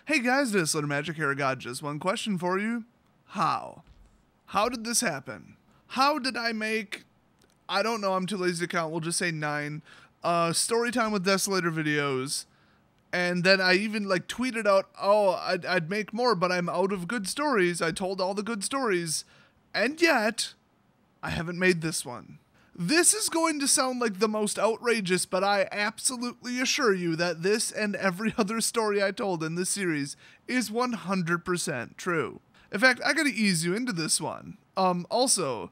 Hey guys, DesolatorMagic here. I got just one question for you. How? How did this happen? How did I make, I don't know, I'm too lazy to count, we'll just say 9, storytime with Desolator videos, and then I even like tweeted out, oh, I'd make more, but I'm out of good stories. I told all the good stories, and yet, I haven't made this one. This is going to sound like the most outrageous, but I absolutely assure you that this and every other story I told in this series is 100% true. In fact, I gotta ease you into this one. Also,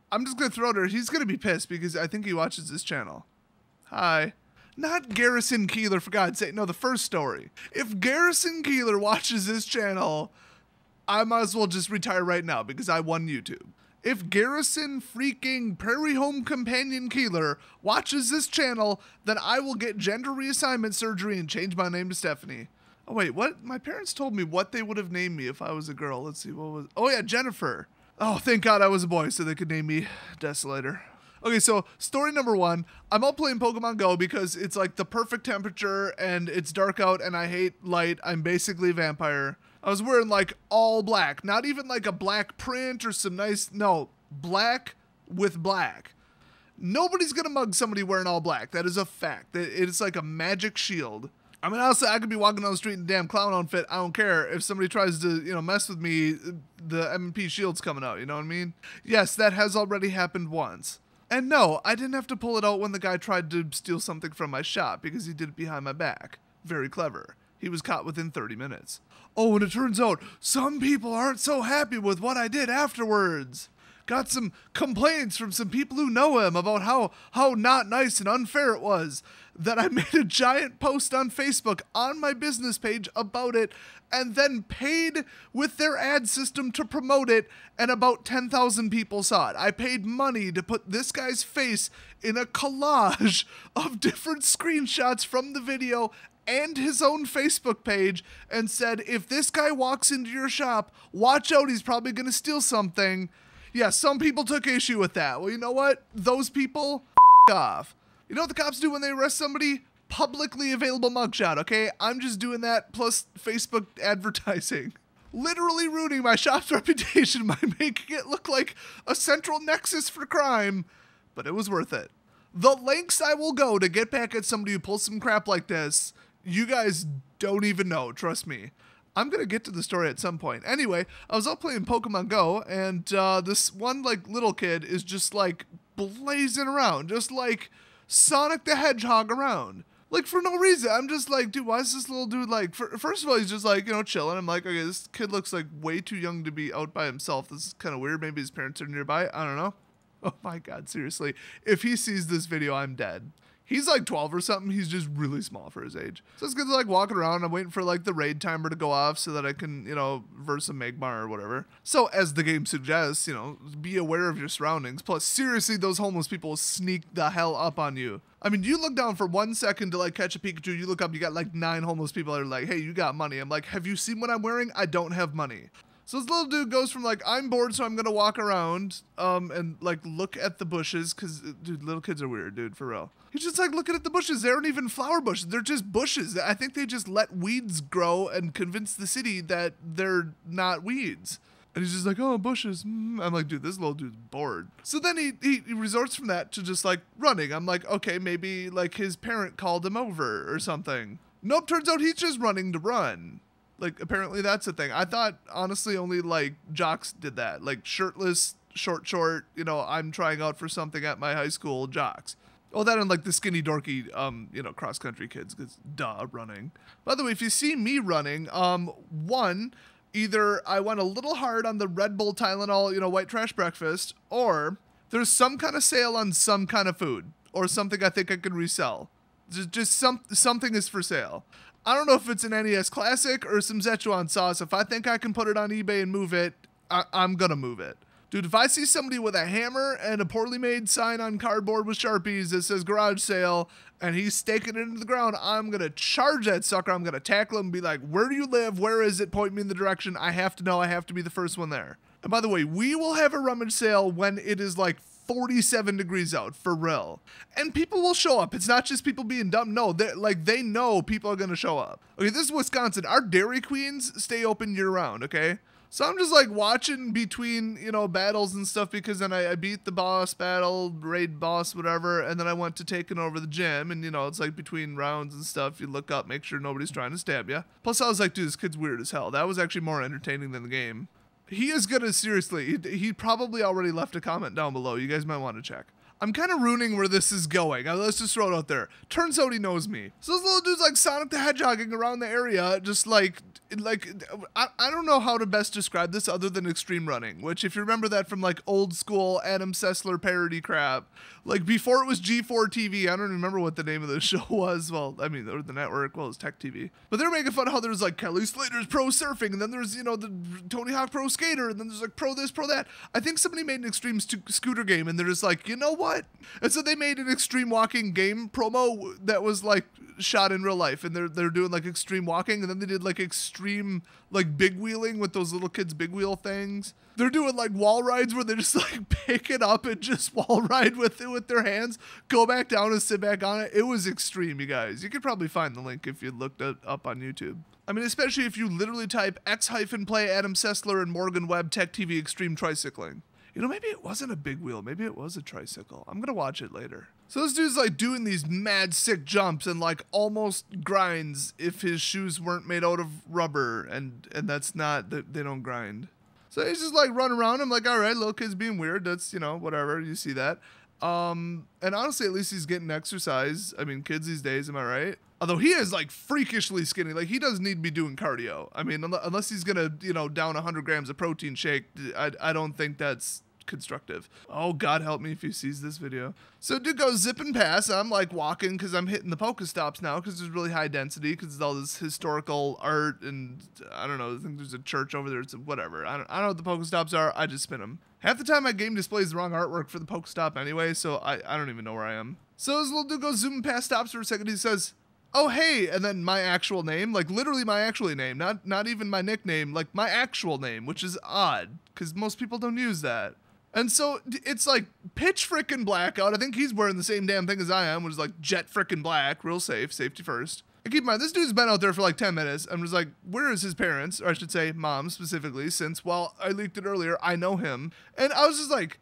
I'm just gonna throw it out, he's gonna be pissed because I think he watches this channel. Hi. Not Garrison Keillor, for God's sake. No, the first story. If Garrison Keillor watches this channel, I might as well just retire right now because I won YouTube. If Garrison freaking Prairie Home Companion Keillor watches this channel, then I will get gender reassignment surgery and change my name to Stephanie. Oh wait, what? My parents told me what they would have named me if I was a girl. Let's see, what was... Oh yeah, Jennifer. Oh, thank God I was a boy so they could name me Desolator. Okay, so story number 1. I'm out playing Pokemon Go because it's like the perfect temperature and it's dark out and I hate light. I'm basically a vampire. I was wearing like all black, not even like a black print or some nice, no, black with black. Nobody's gonna mug somebody wearing all black. That is a fact. It's like a magic shield. I mean, honestly, I could be walking down the street in a damn clown outfit. I don't care. If somebody tries to, you know, mess with me, the MP shield's coming out, you know what I mean? Yes, that has already happened once. And no, I didn't have to pull it out when the guy tried to steal something from my shop because he did it behind my back. Very clever. He was caught within 30 minutes. Oh, and it turns out some people aren't so happy with what I did afterwards. Got some complaints from some people who know him about how not nice and unfair it was. That I made a giant post on Facebook on my business page about it and then paid with their ad system to promote it, and about 10,000 people saw it. I paid money to put this guy's face in a collage of different screenshots from the video and his own Facebook page and said, if this guy walks into your shop, watch out, he's probably going to steal something. Yeah, some people took issue with that. Well, you know what? Those people, off. You know what the cops do when they arrest somebody? Publicly available mugshot, okay? I'm just doing that plus Facebook advertising. Literally ruining my shop's reputation by making it look like a central nexus for crime, but it was worth it. The lengths I will go to get back at somebody who pulls some crap like this, you guys don't even know, trust me. I'm gonna get to the story at some point. Anyway, I was out playing Pokemon Go, and this one like little kid is just like blazing around, just like Sonic the Hedgehog around. Like for no reason. I'm just like, dude, why is this little dude like, first of all, he's just like, you know, chilling. I'm like, okay, this kid looks like way too young to be out by himself. This is kind of weird. Maybe his parents are nearby. I don't know. Oh my God, seriously. If he sees this video, I'm dead. He's like 12 or something. He's just really small for his age. So it's good to like walking around. I'm waiting for like the raid timer to go off so that I can, you know, verse a Magmar or whatever. So as the game suggests, you know, be aware of your surroundings. Plus, seriously, those homeless people will sneak the hell up on you. I mean, you look down for 1 second to like catch a Pikachu. You look up, you got like 9 homeless people that are like, hey, you got money. I'm like, have you seen what I'm wearing? I don't have money. So this little dude goes from like, I'm bored, so I'm gonna walk around and like look at the bushes, because dude, little kids are weird, dude, for real. He's just like looking at the bushes. They aren't even flower bushes. They're just bushes. I think they just let weeds grow and convince the city that they're not weeds. And he's just like, oh, bushes. I'm like, dude, this little dude's bored. So then he resorts from that to just like running. I'm like, okay, maybe like his parent called him over or something. Nope, turns out he's just running to run. Like, apparently that's a thing. I thought, honestly, only, like, jocks did that. Like, shirtless, short, you know, I'm trying out for something at my high school, jocks. Oh, that and, like, the skinny, dorky, you know, cross-country kids, because, duh, running. By the way, if you see me running, one, either I went a little hard on the Red Bull Tylenol, you know, white trash breakfast, or there's some kind of sale on some kind of food, or something I think I can resell. Just something is for sale. I don't know if it's an NES Classic or some Szechuan sauce. If I think I can put it on eBay and move it, I'm gonna move it. Dude, if I see somebody with a hammer and a poorly made sign on cardboard with Sharpies that says garage sale, and he's staking it into the ground, I'm gonna charge that sucker. I'm gonna tackle him and be like, where do you live? Where is it? Point me in the direction. I have to know. I have to be the first one there. And by the way, we will have a rummage sale when it is like 47 degrees out, for real. And people will show up. It's not just people being dumb. No, they know people are going to show up. Okay, this is Wisconsin. Our Dairy Queens stay open year round, okay? So I'm just like watching between, you know, battles and stuff, because then I beat the boss battle, raid boss, whatever, and then I went to taking over the gym, and, you know, it's like between rounds and stuff, you look up, make sure nobody's trying to stab you. Plus I was like, dude, this kid's weird as hell. That was actually more entertaining than the game. He is gonna, seriously, he probably already left a comment down below. You guys might want to check. I'm kind of ruining where this is going. Let's just throw it out there. Turns out he knows me. So this little dude's like Sonic the Hedgehogging around the area, just like I don't know how to best describe this other than extreme running, which, if you remember that from like old school Adam Sessler parody crap, like before it was G4 TV, I don't remember what the name of the show was. Well, I mean, or the network, well, it's Tech TV. But they're making fun of how there's like Kelly Slater's pro surfing, and then there's, you know, the Tony Hawk pro skater, and then there's like pro this, pro that. I think somebody made an extreme scooter game, and they're just like, you know what? And so they made an extreme walking game promo that was like shot in real life, and they're doing like extreme walking, and then they did like extreme like big wheeling with those little kids big wheel things. They're doing like wall rides where they just like pick it up and just wall ride with it with their hands, go back down and sit back on it. It was extreme, you guys. You could probably find the link if you looked it up on YouTube. I mean, especially if you literally type X-play Adam Sessler and Morgan Webb Tech TV extreme tricycling. You know, maybe it wasn't a big wheel. Maybe it was a tricycle. I'm going to watch it later. So this dude's like doing these mad sick jumps and like almost grinds if his shoes weren't made out of rubber. And that's not, they don't grind. So he's just like running around. I'm like, all right, little kid's being weird. That's, you know, whatever. You see that. And honestly, at least he's getting exercise. I mean, kids these days, am I right? Although he is like freakishly skinny. Like, he doesn't need to be doing cardio. I mean, unless he's going to, you know, down 100 grams of protein shake, I don't think that's constructive. Oh, God help me if he sees this video. So dude goes zipping past. I'm like walking because I'm hitting the Pokestops now because there's really high density because it's all this historical art, and I don't know, I think there's a church over there. It's whatever. I don't know what the Pokestops are. I just spin them. Half the time my game displays the wrong artwork for the Pokestop anyway, so I don't even know where I am. So this little dude goes zooming past, stops for a second. He says, oh, hey, and then my actual name, like literally my actual name, not even my nickname, like my actual name, which is odd because most people don't use that. And so it's like pitch frickin' black out. I think he's wearing the same damn thing as I am, which is like jet frickin' black, real safe, safety first. And keep in mind, this dude's been out there for like 10 minutes. I'm just like, where is his parents? Or I should say mom specifically, since, well, I leaked it earlier, I know him. And I was just like,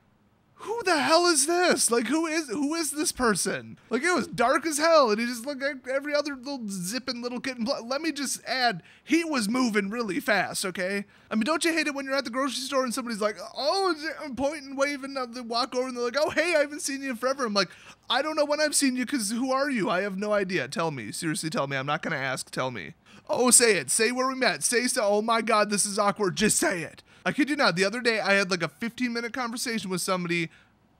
who the hell is this? Like, who is this person? Like, it was dark as hell, and he just looked like every other little zipping little kid. Let me just add, he was moving really fast, okay? I mean, don't you hate it when you're at the grocery store and somebody's like, oh, I'm pointing, waving, they walk over and they're like, oh, hey, I haven't seen you in forever. I'm like, I don't know when I've seen you, because who are you? I have no idea. Tell me. Seriously, tell me. I'm not going to ask. Tell me. Oh, say it. Say where we met. Say so. Oh, my God, this is awkward. Just say it. I kid you not, the other day I had like a 15-minute conversation with somebody,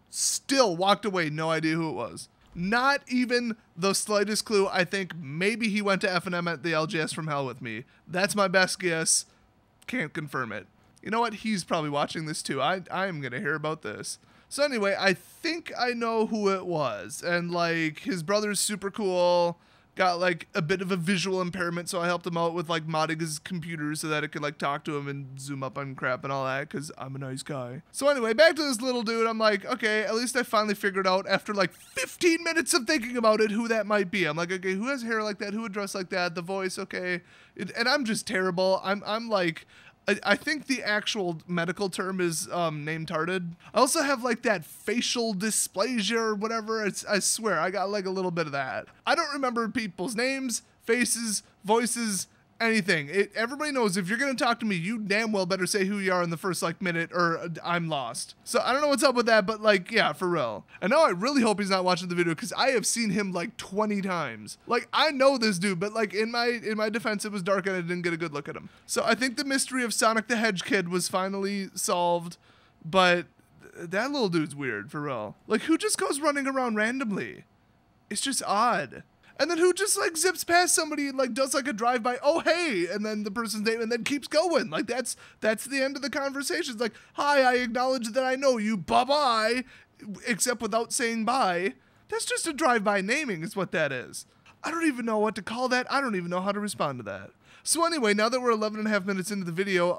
still walked away, no idea who it was. Not even the slightest clue. I think maybe he went to F&M at the LGS from hell with me. That's my best guess. Can't confirm it. You know what? He's probably watching this too. I am going to hear about this. So anyway, I think I know who it was. And like, his brother's super cool. Got like a bit of a visual impairment, so I helped him out with like modding his computer so that it could like talk to him and zoom up on crap and all that, because I'm a nice guy. So anyway, back to this little dude. I'm like, okay, at least I finally figured out after like 15 minutes of thinking about it who that might be. I'm like, okay, who has hair like that? Who would dress like that? The voice, okay. And I'm just terrible. I'm like, I think the actual medical term is name-tarded. I also have like that facial dysplasia or whatever. I swear, I got like a little bit of that. I don't remember people's names, faces, voices, anything. Everybody knows if you're going to talk to me, you damn well better say who you are in the first like minute or I'm lost. So I don't know what's up with that, but like, yeah, for real. And now I really hope he's not watching the video because I have seen him like 20 times. Like, I know this dude, but like in my defense, it was dark and I didn't get a good look at him. So I think the mystery of Sonic the Hedge-Kid was finally solved, but that little dude's weird, for real. Like, who just goes running around randomly? It's just odd. And then who just like zips past somebody and like does like a drive-by, oh hey, and then the person's name, and then keeps going. Like that's the end of the conversation. It's like, hi, I acknowledge that I know you, bye-bye, except without saying bye. That's just a drive-by naming is what that is. I don't even know what to call that. I don't even know how to respond to that. So anyway, now that we're 11 and a half minutes into the video,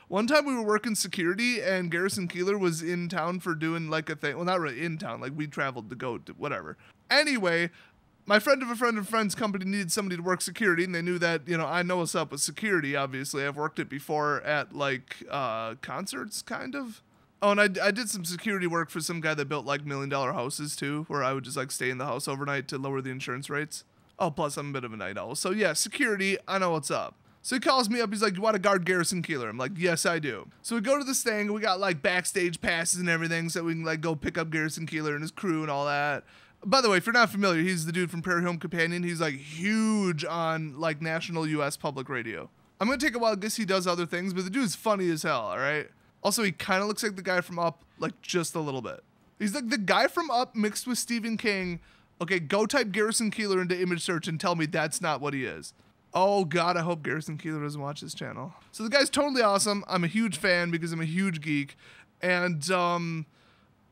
one time we were working security and Garrison Keillor was in town for doing like a thing. Well, not really in town. Like we traveled to go to whatever. Anyway, my friend of a friend of a friend's company needed somebody to work security, and they knew that, you know, I know what's up with security, obviously. I've worked it before at, like, concerts, kind of. Oh, and I did some security work for some guy that built, like, $1 million houses, too, where I would just, like, stay in the house overnight to lower the insurance rates. Oh, plus I'm a bit of a night owl. So, yeah, security, I know what's up. So he calls me up, he's like, you want to guard Garrison Keillor? I'm like, yes, I do. So we go to this thing, we got, like, backstage passes and everything, so we can, like, go pick up Garrison Keillor and his crew and all that. By the way, if you're not familiar, he's the dude from Prairie Home Companion. He's like huge on like national U.S. public radio. I'm going to take a while, I guess he does other things, but the dude's funny as hell, all right? Also, he kind of looks like the guy from Up, like just a little bit. He's like the guy from Up mixed with Stephen King. Okay, go type Garrison Keillor into image search and tell me that's not what he is. Oh God, I hope Garrison Keillor doesn't watch this channel. So the guy's totally awesome. I'm a huge fan because I'm a huge geek. And,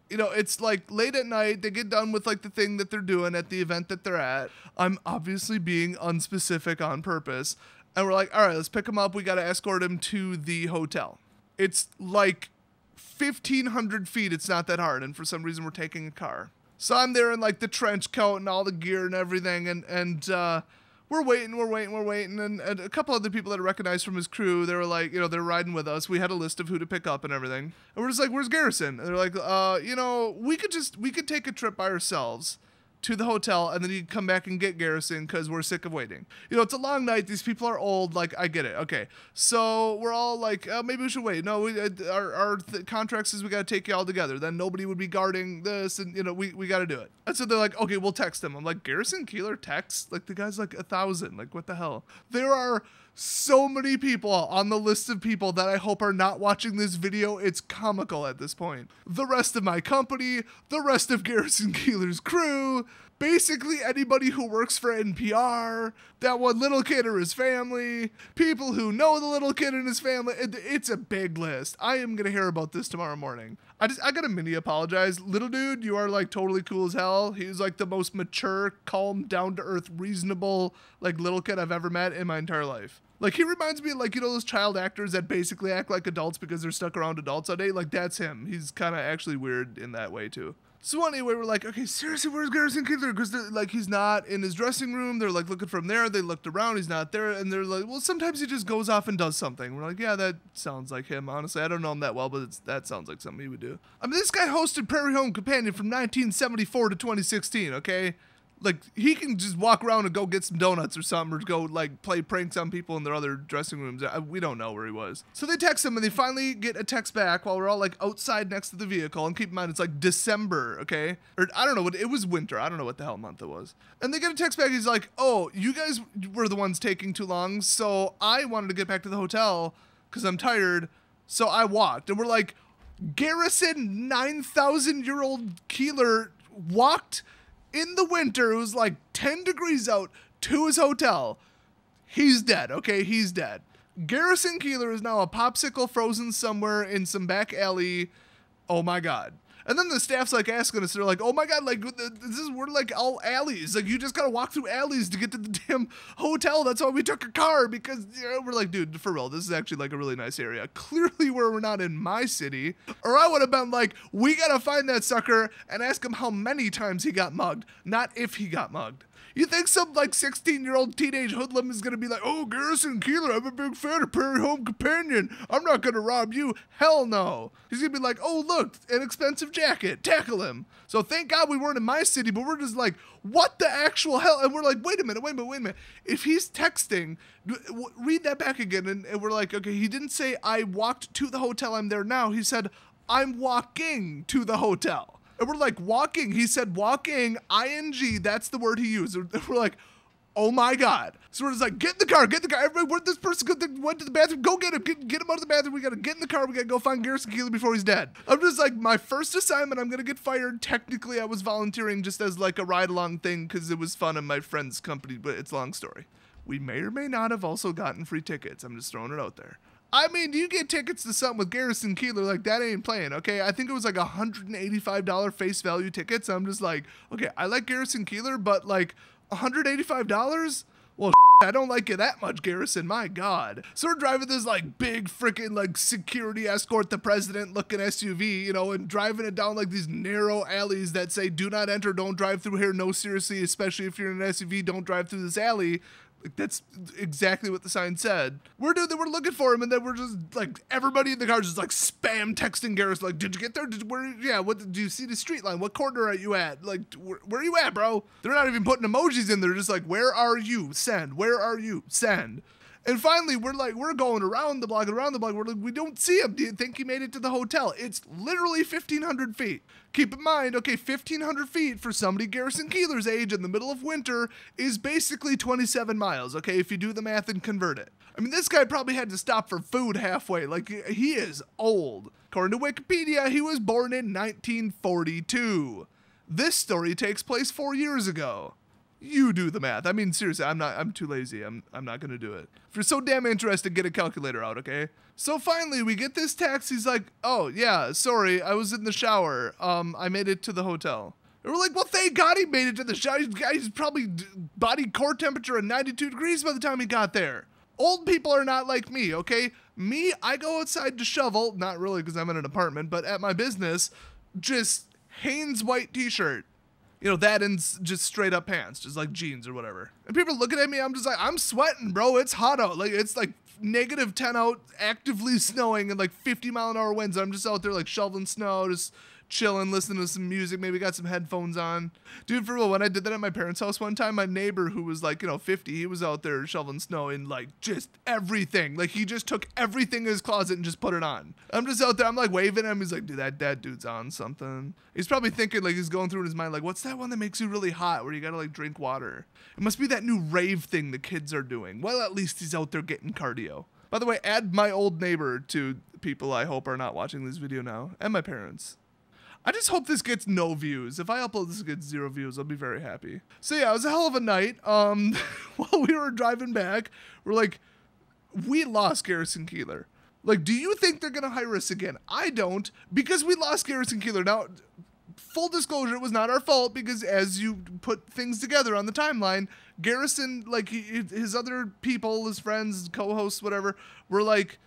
you know, it's like late at night, they get done with like the thing that they're doing at the event that they're at. I'm obviously being unspecific on purpose. And we're like, all right, let's pick him up. We got to escort him to the hotel. It's like 1,500 feet. It's not that hard. And for some reason, we're taking a car. So I'm there in like the trench coat and all the gear and everything. And we're waiting. And a couple other people that I recognized from his crew, they were like, you know, they're riding with us. We had a list of who to pick up and everything. And we're just like, where's Garrison? And they're like, you know, we could take a trip by ourselves to the hotel and then you come back and get Garrison because we're sick of waiting. You know, it's a long night. These people are old. Like, I get it. Okay. So we're all like, maybe we should wait. No, our contract says we got to take you all together. Then nobody would be guarding this and, you know, we got to do it. And so they're like, okay, we'll text him. I'm like, Garrison Keillor text? Like, the guy's like 1,000. Like, what the hell? There are so many people on the list of people that I hope are not watching this video. It's comical at this point. The rest of my company, the rest of Garrison Keillor's crew, basically anybody who works for NPR, that one little kid or his family, people who know the little kid and his family. It's a big list. I am going to hear about this tomorrow morning. I got to mini apologize. Little dude, you are like totally cool as hell. He's like the most mature, calm, down to earth, reasonable, like little kid I've ever met in my entire life. Like he reminds me of like, you know, those child actors that basically act like adults because they're stuck around adults all day. Like that's him. He's kind of actually weird in that way too. So anyway, we're like, okay, seriously, where's Garrison Keillor? Because like he's not in his dressing room. They're like looking from there. They looked around. He's not there. And they're like, well, sometimes he just goes off and does something. We're like, yeah, that sounds like him. Honestly, I don't know him that well, but that sounds like something he would do. I mean, this guy hosted Prairie Home Companion from 1974 to 2016. Okay. Like, he can just walk around and go get some donuts or something, or go, like, play pranks on people in their other dressing rooms. We don't know where he was. So they text him, and they finally get a text back while we're all, like, outside next to the vehicle. And keep in mind, it's, like, December, okay? Or, I don't know, it was winter. I don't know what the hell month it was. And they get a text back. He's like, oh, you guys were the ones taking too long, so I wanted to get back to the hotel because I'm tired, so I walked. And we're like, Garrison, 9,000-year-old Keillor, walked in the winter. It was like 10 degrees out to his hotel. He's dead. Okay, he's dead. Garrison Keillor is now a popsicle frozen somewhere in some back alley. Oh my God. And then the staff's like asking us, they're like, oh my God, like we're like all alleys. Like you just gotta walk through alleys to get to the damn hotel. That's why we took a car, because you know, we're like, dude, for real, this is actually like a really nice area. Clearly we're not in my city. Or I would have been like, we gotta find that sucker and ask him how many times he got mugged, not if he got mugged. You think some like 16-year-old teenage hoodlum is going to be like, oh, Garrison Keillor, I'm a big fan of Prairie Home Companion. I'm not going to rob you. Hell no. He's going to be like, oh, look, an expensive jacket. Tackle him. So thank God we weren't in my city, but we're just like, what the actual hell? And we're like, wait a minute. If he's texting, read that back again. And we're like, okay, he didn't say I walked to the hotel, I'm there now. He said, I'm walking to the hotel. And we're like, walking. He said walking, ing, that's the word he used. And we're like, oh my God. So we're just like, get in the car. Everybody, where'd this person go? Went to the bathroom. Go get him. Get him out of the bathroom. We got to get in the car. We got to go find Garrison Keillor before he's dead. I'm just like, my first assignment, I'm going to get fired. Technically, I was volunteering just as like a ride-along thing because it was fun in my friend's company, but it's a long story. We may or may not have also gotten free tickets. I'm just throwing it out there. I mean, you get tickets to something with Garrison Keillor, like, that ain't playing, okay? I think it was like $185 face value tickets. I'm just like, okay, I like Garrison Keillor, but like $185? Well, I don't like you that much, Garrison, my God. So we're driving this like big freaking like security escort the president looking SUV, you know, and driving it down like these narrow alleys that say do not enter, don't drive through here, no seriously, especially if you're in an SUV, don't drive through this alley. Like, that's exactly what the sign said. We're looking for him, and then we're just like everybody in the car just like spam texting Garrison like, did you get there? What do you see the street line? What corner are you at? Like, where are you at, bro? They're not even putting emojis in there. Just like, where are you? Send. Where are you? Send. And finally, we're going around the block. We're like, we don't see him. Do you think he made it to the hotel? It's literally 1,500 feet. Keep in mind, okay, 1,500 feet for somebody Garrison Keillor's age in the middle of winter is basically 27 miles, okay, if you do the math and convert it. I mean, this guy probably had to stop for food halfway. Like, he is old. According to Wikipedia, he was born in 1942. This story takes place 4 years ago. You do the math. I mean, seriously, I'm too lazy. I'm not gonna do it. If you're so damn interested, get a calculator out, okay? So finally, we get this text. He's like, oh, yeah, sorry, I was in the shower. I made it to the hotel. And we're like, well, thank God he made it to the shower. He's probably body core temperature at 92 degrees by the time he got there. Old people are not like me, okay? Me, I go outside to shovel. Not really because I'm in an apartment, but at my business, just Hanes white t-shirt. You know, that and just straight up pants, just like jeans or whatever. And people are looking at me, I'm just like, I'm sweating, bro. It's hot out. Like, it's like -10 out, actively snowing, and like 50-mile-an-hour winds. I'm just out there like shoveling snow, just chilling, listening to some music, maybe got some headphones on. Dude, for real, when I did that at my parents' house one time, my neighbor who was like, 50, he was out there shoveling snow in like just everything. Like, he just took everything in his closet and just put it on. I'm just out there, I'm like waving at him. He's like, dude, that dude's on something. He's probably thinking, like, he's going through in his mind, like, what's that one that makes you really hot where you gotta like drink water? It must be that new rave thing the kids are doing. Well, at least he's out there getting cardio. By the way, add my old neighbor to people I hope are not watching this video now, and my parents. I just hope this gets no views. If I upload this and gets 0 views, I'll be very happy. So yeah, it was a hell of a night. While we were driving back, we're like, we lost Garrison Keillor. Like, do you think they're gonna hire us again? I don't, because we lost Garrison Keillor. Now, full disclosure, it was not our fault, because as you put things together on the timeline, Garrison, like, his other people, his friends, co-hosts, whatever, were like,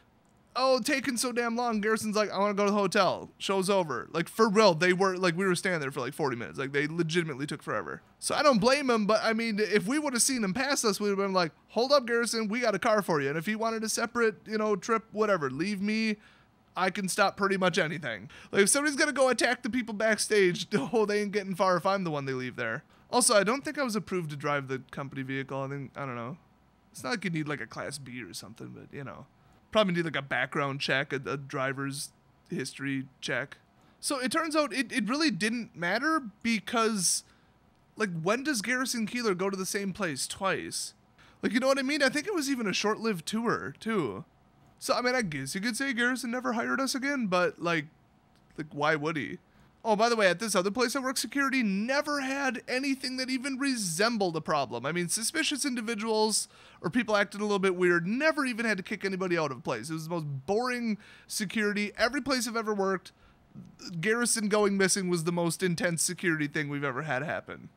oh, taking so damn long. Garrison's like, I want to go to the hotel. Show's over. Like, for real, they were, like, we were standing there for like 40 minutes. Like, they legitimately took forever. So I don't blame him, but I mean, if we would have seen him pass us, we would have been like, hold up, Garrison, we got a car for you. And if he wanted a separate, trip, whatever, leave me. I can stop pretty much anything. Like, if somebody's gonna go attack the people backstage, oh, they ain't getting far if I'm the one they leave there. Also, I don't think I was approved to drive the company vehicle. I don't know. It's not like you need like a Class B or something, but probably need like a background check, a driver's history check. So it turns out it really didn't matter because, like, when does Garrison Keillor go to the same place twice? Like, you know what I mean? I think it was even a short-lived tour, too. So, I mean, I guess you could say Garrison never hired us again, but, like why would he? Oh, by the way, at this other place I work, security never had anything that even resembled a problem. I mean, suspicious individuals or people acting a little bit weird never even had to kick anybody out of a place. It was the most boring security. Every place I've ever worked, Garrison going missing was the most intense security thing we've ever had happen.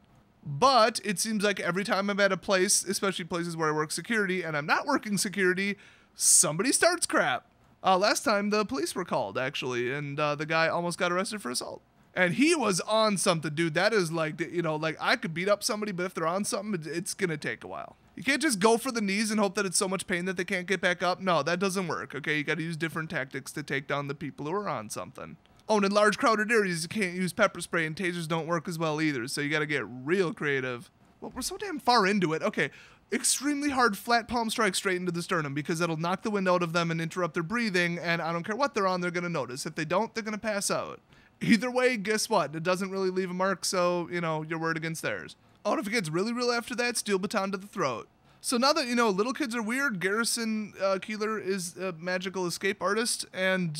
But it seems like every time I'm at a place, especially places where I work security, and I'm not working security, somebody starts crap. Last time the police were called, actually, and the guy almost got arrested for assault. And he was on something, dude. That is like, like I could beat up somebody, but if they're on something, it's going to take a while. You can't just go for the knees and hope that it's so much pain that they can't get back up. No, that doesn't work, okay? You got to use different tactics to take down the people who are on something. Oh, and in large crowded areas, you can't use pepper spray, and tasers don't work as well either, so you got to get real creative. Well, we're so damn far into it. Okay, extremely hard flat palm strike straight into the sternum because that'll knock the wind out of them and interrupt their breathing, and I don't care what they're on, they're going to notice. If they don't, they're going to pass out. Either way, guess what? It doesn't really leave a mark, so, your word against theirs. Oh, and if it gets really real after that, steel baton to the throat. So now that, little kids are weird, Garrison Keillor is a magical escape artist, and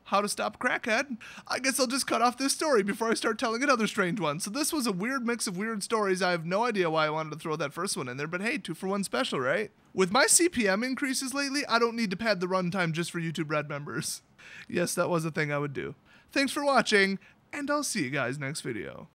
how to stop a crackhead, I guess I'll just cut off this story before I start telling another strange one. So this was a weird mix of weird stories. I have no idea why I wanted to throw that first one in there, but hey, 2-for-1 special, right? With my CPM increases lately, I don't need to pad the runtime just for YouTube Red members. Yes, that was a thing I would do. Thanks for watching, and I'll see you guys next video.